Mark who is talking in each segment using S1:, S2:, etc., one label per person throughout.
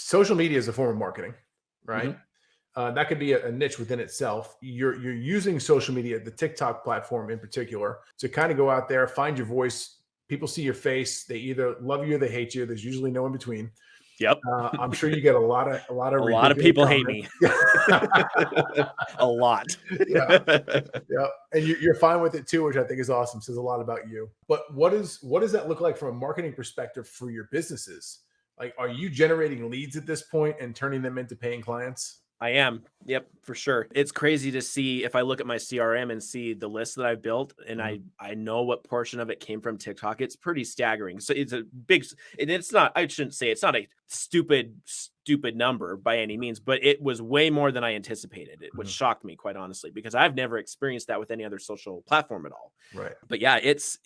S1: social media is a form of marketing, right?
S2: Mhm.
S1: That could be a niche within itself. You're using social media, the TikTok platform in particular, to kind of go out there, find your voice. People see your face. They either love you or they hate you. There's usually no in between.
S2: Yep.
S1: I'm sure you get a lot of
S2: A lot of
S1: ridiculous
S2: people hate
S1: comments.
S2: me. A lot.
S1: Yeah, yeah, and you're fine with it too, which I think is awesome. Says a lot about you. But what does that look like from a marketing perspective for your businesses? Like, are you generating leads at this point and turning them into paying clients?
S2: I am. Yep, for sure. It's crazy to see if I look at my CRM and see the list that I've built and
S1: Mhm.
S2: I know what portion of it came from TikTok. It's pretty staggering. So it's a big and it's not I shouldn't say it's not a stupid number by any means, but it was way more than I anticipated. It which
S1: Mhm.
S2: shocked me quite honestly because I've never experienced that with any other social platform at all.
S1: Right.
S2: But yeah, it's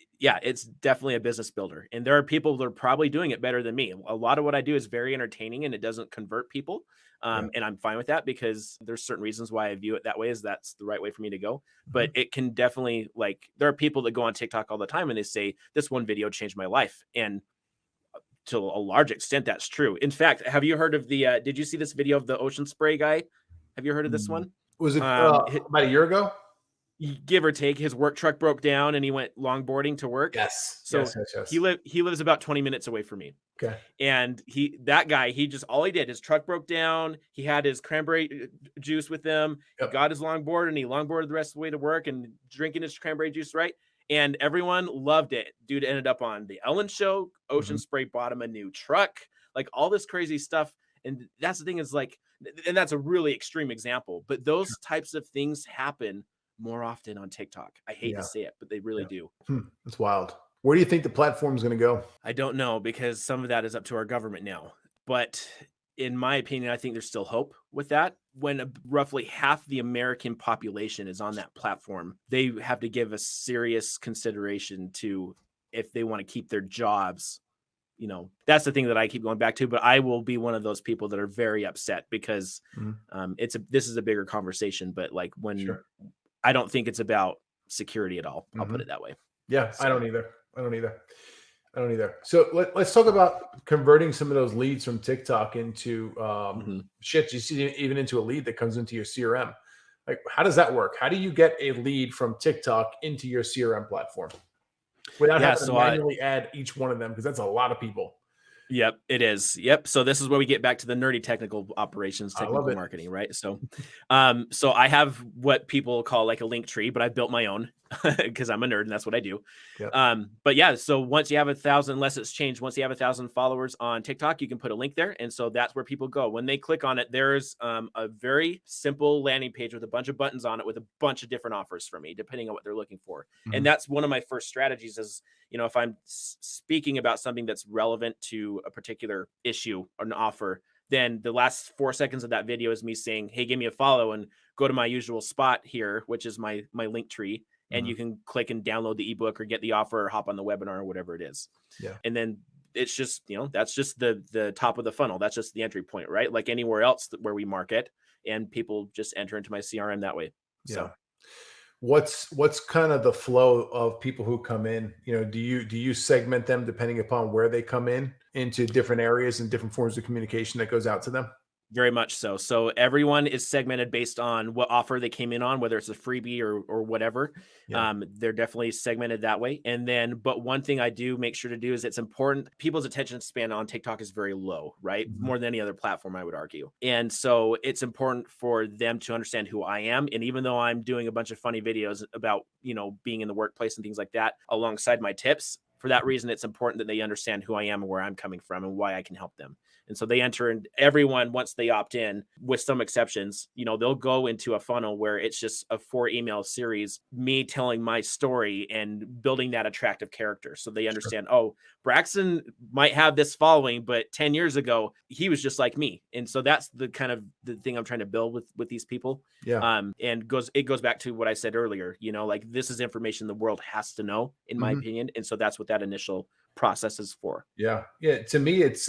S2: definitely a business builder. And there are people that are probably doing it better than me. A lot of what I do is very entertaining and it doesn't convert people.
S1: Yeah.
S2: And I'm fine with that because there's certain reasons why I view it that way is that's the right way for me to go. But
S1: Mhm.
S2: it can definitely like there are people that go on TikTok all the time and they say this one video changed my life. And to a large extent, that's true. In fact, have you heard of did you see this video of the ocean spray guy? Have you heard of this
S1: Mm.
S2: one?
S1: Was it
S2: Um,
S1: about a year ago?
S2: Give or take, his work truck broke down and he went longboarding to work.
S1: Yes.
S2: So
S1: Yes. Yes.
S2: he
S1: Yes.
S2: lives about 20 minutes away from me.
S1: Okay.
S2: And that guy, he just all he did, his truck broke down. He had his cranberry juice with him. He
S1: Yep.
S2: got his longboard and he longboarded the rest of the way to work and drinking his cranberry juice, right? And everyone loved it. Dude ended up on the Ellen show. Ocean
S1: Mhm.
S2: Spray bought him a new truck, like all this crazy stuff. And that's the thing is like, and that's a really extreme example, but
S1: Sure.
S2: those types of things happen more often on TikTok. I hate to
S1: Yeah.
S2: say it, but they really
S1: Yeah.
S2: do.
S1: That's wild. Where do you think the platform's going to go?
S2: I don't know because some of that is up to our government now. But in my opinion, I think there's still hope with that. When roughly half the American population is on that platform, they have to give a serious consideration to if they want to keep their jobs. That's the thing that I keep going back to. But I will be one of those people that are very upset because
S1: Mhm.
S2: this is a bigger conversation. But like when
S1: Sure.
S2: I don't think it's about security at all. I'll put
S1: Mhm.
S2: it that way.
S1: Yeah, I
S2: So
S1: don't either. I don't either. I don't either. So let's talk about converting some of those leads from TikTok into
S2: mhm.
S1: shit. You see, even into a lead that comes into your CRM. Like, how does that work? How do you get a lead from TikTok into your CRM platform without
S2: Yeah.
S1: having to
S2: So I
S1: manually add each one of them? Because that's a lot of people.
S2: Yep, it is. Yep. So this is where we get back to the nerdy technical operations,
S1: I love
S2: technical
S1: it.
S2: marketing, right? So I have what people call like a link tree, but I've built my own because I'm a nerd and that's what I do.
S1: Yep.
S2: But yeah, so once you have 1,000, unless it's changed, once you have 1,000 followers on TikTok, you can put a link there, and so that's where people go when they click on it. There's a very simple landing page with a bunch of buttons on it with a bunch of different offers for me, depending on what they're looking for. And
S1: Mhm.
S2: that's one of my first strategies is if I'm speaking about something that's relevant to a particular issue or an offer, then the last 4 seconds of that video is me saying, "Hey, give me a follow and go to my usual spot here, which is my link tree, and
S1: Mhm.
S2: you can click and download the ebook or get the offer or hop on the webinar or whatever it is."
S1: Yeah.
S2: And then it's just that's just the top of the funnel. That's just the entry point, right? Like anywhere else where we market, and people just enter into my CRM that way.
S1: Yeah.
S2: So
S1: What's kind of the flow of people who come in? Do you segment them depending upon where they come in into different areas and different forms of communication that goes out to them?
S2: very much so. So everyone is segmented based on what offer they came in on, whether it's a freebie or whatever.
S1: Yeah.
S2: They're definitely segmented that way. And then, but one thing I do make sure to do is it's important. People's attention span on TikTok is very low, right?
S1: Mhm.
S2: More than any other platform, I would argue. And so it's important for them to understand who I am. And even though I'm doing a bunch of funny videos about, being in the workplace and things like that alongside my tips, for that reason, it's important that they understand who I am and where I'm coming from and why I can help them. And so they enter, and everyone, once they opt in, with some exceptions, they'll go into a funnel where it's just a 4 email series, me telling my story and building that attractive character. So they
S1: Sure.
S2: understand, oh, Braxton might have this following, but 10 years ago, he was just like me. And so that's the kind of the thing I'm trying to build with these people.
S1: Yeah.
S2: And it goes back to what I said earlier, like this is information the world has to know, in my
S1: Mhm.
S2: opinion. And so that's what that initial process is for.
S1: Yeah. Yeah. To me, it's,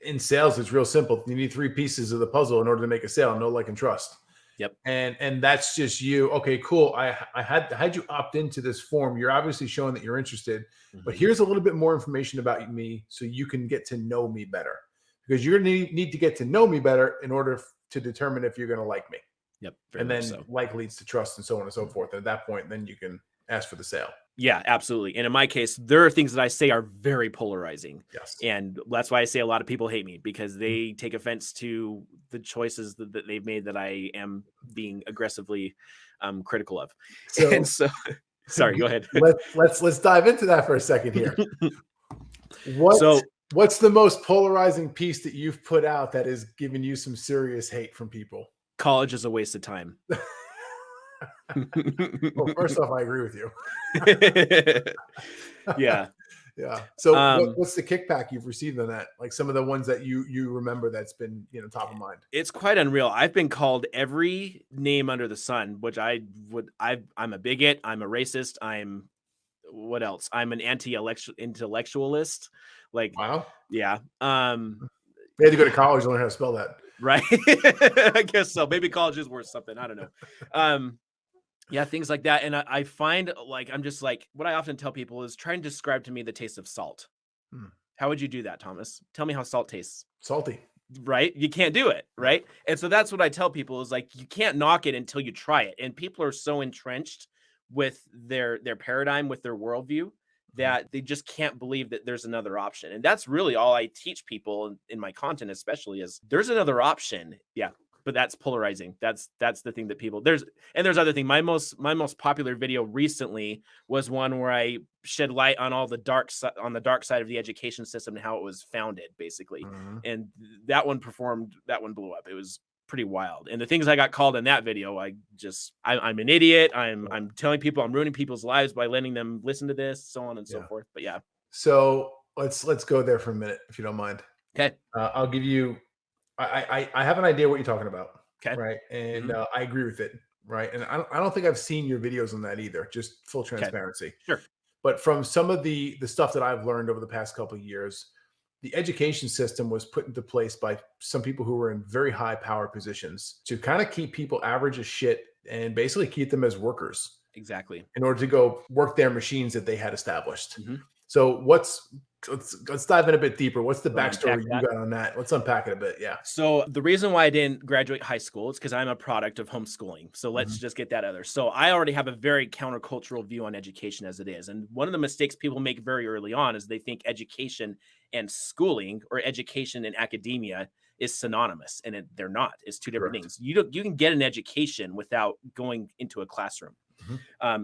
S1: in sales, it's real simple. You need three pieces of the puzzle in order to make a sale: know, like, and trust.
S2: Yep.
S1: And that's just you. Okay, cool. I had you opt into this form. You're obviously showing that you're interested, but
S2: Mhm.
S1: here's a little bit more information about me so you can get to know me better. because you're going to need to get to know me better in order to determine if you're going to like me.
S2: Yep. Very
S1: And
S2: much
S1: then
S2: so.
S1: like leads to trust and so on and so forth. And at that point, then you can ask for the sale.
S2: Yeah, absolutely. And in my case, there are things that I say are very polarizing.
S1: Yes.
S2: And that's why I say a lot of people hate me, because they take offense to the choices that they've made that I am being aggressively critical of.
S1: So,
S2: and so sorry, go ahead.
S1: let's dive into that for a second here. What's the most polarizing piece that you've put out that has given you some serious hate from people?
S2: College is a waste of time.
S1: Well, first off, I agree with you.
S2: Yeah.
S1: Yeah. So what's the kickback you've received on that? Like some of the ones that you remember that's been, top of mind.
S2: It's quite unreal. I've been called every name under the sun, which I'm a bigot. I'm a racist. What else? I'm an anti-intellectualist. Like,
S1: wow.
S2: Yeah.
S1: You had to go to college to learn how to spell that.
S2: Right. I guess so. Maybe college is worth something. I don't know. Yeah, things like that. And I find, like, I'm just like, what I often tell people is try and describe to me the taste of salt. How would you do that, Thomas? Tell me how salt tastes.
S1: Salty.
S2: Right? You can't do it. Right. And so that's what I tell people is, like, you can't knock it until you try it. And people are so entrenched with their paradigm, with their worldview, that they just can't believe that there's another option. And that's really all I teach people in my content, especially, is there's another option. Yeah. But that's polarizing. That's the thing that people there's other thing. My most popular video recently was one where I shed light on all the dark side of the education system and how it was founded, basically. And that one blew up. It was pretty wild. And the things I got called in that video, I'm an idiot. I'm telling people I'm ruining people's lives by letting them listen to this, so on and so forth. But yeah.
S1: So let's go there for a minute, if you don't mind.
S2: Okay.
S1: I'll give you. I have an idea what you're talking about.
S2: Okay.
S1: Right. And I agree with it. Right. And I don't think I've seen your videos on that either. Just full transparency.
S2: Okay. Sure.
S1: But from some of the stuff that I've learned over the past couple of years, the education system was put into place by some people who were in very high power positions to kind of keep people average as shit and basically keep them as workers.
S2: Exactly.
S1: In order to go work their machines that they had established. So let's dive in a bit deeper. What's the backstory you got on that? Let's unpack it a bit. Yeah.
S2: So the reason why I didn't graduate high school is because I'm a product of homeschooling. So let's just get that out there. So I already have a very countercultural view on education as it is. And one of the mistakes people make very early on is they think education and schooling, or education and academia, is synonymous, and they're not. It's two different things. You can get an education without going into a classroom.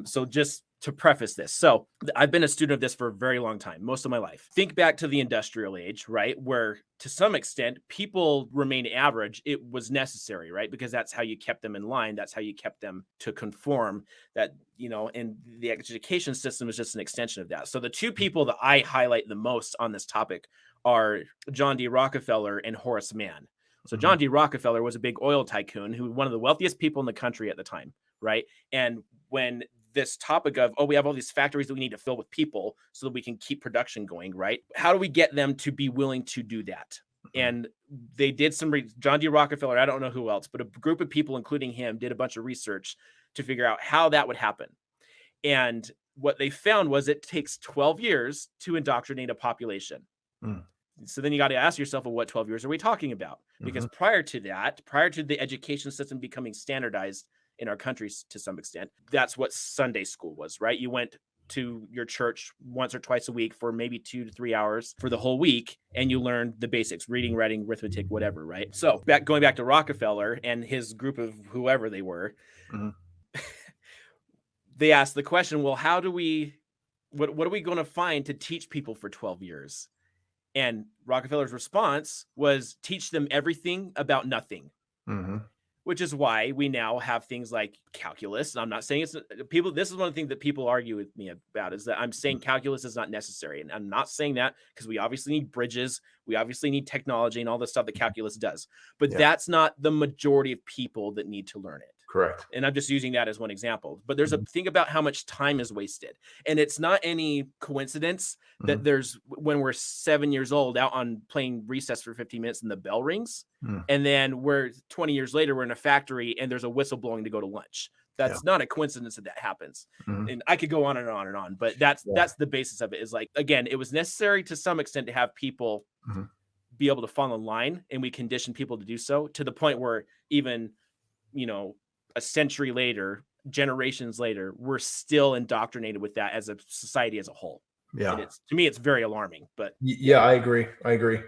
S2: So just to preface this, so I've been a student of this for a very long time, most of my life. Think back to the industrial age, right? Where to some extent people remain average. It was necessary, right? Because that's how you kept them in line. That's how you kept them to conform. And the education system is just an extension of that. So the two people that I highlight the most on this topic are John D. Rockefeller and Horace Mann. So John D. Rockefeller was a big oil tycoon who was one of the wealthiest people in the country at the time, right? And when this topic of, we have all these factories that we need to fill with people so that we can keep production going, right? How do we get them to be willing to do that? And they did John D. Rockefeller, I don't know who else, but a group of people, including him, did a bunch of research to figure out how that would happen. And what they found was it takes 12 years to indoctrinate a population. So then you got to ask yourself, what 12 years are we talking about? Because prior to the education system becoming standardized in our countries to some extent, that's what Sunday school was, right? You went to your church once or twice a week for maybe 2 to 3 hours for the whole week, and you learned the basics: reading, writing, arithmetic, whatever, right? So going back to Rockefeller and his group of whoever they were, they asked the question, well, what are we going to find to teach people for 12 years? And Rockefeller's response was, teach them everything about nothing. Which is why we now have things like calculus. And I'm not saying this is one of the things that people argue with me about, is that I'm saying calculus is not necessary. And I'm not saying that because we obviously need bridges. We obviously need technology and all the stuff that calculus does. But that's not the majority of people that need to learn it.
S1: Correct.
S2: And I'm just using that as one example. But there's a thing about how much time is wasted. And it's not any coincidence that when we're 7 years old out on playing recess for 15 minutes and the bell rings, and then we're 20 years later, we're in a factory and there's a whistle blowing to go to lunch. That's not a coincidence that happens. And I could go on and on and on, but that's the basis of it, is like, again, it was necessary to some extent to have people be able to fall in line, and we condition people to do so, to the point where even, a century later, generations later, we're still indoctrinated with that as a society as a whole.
S1: Yeah.
S2: And to me, it's very alarming, but
S1: Yeah, I agree.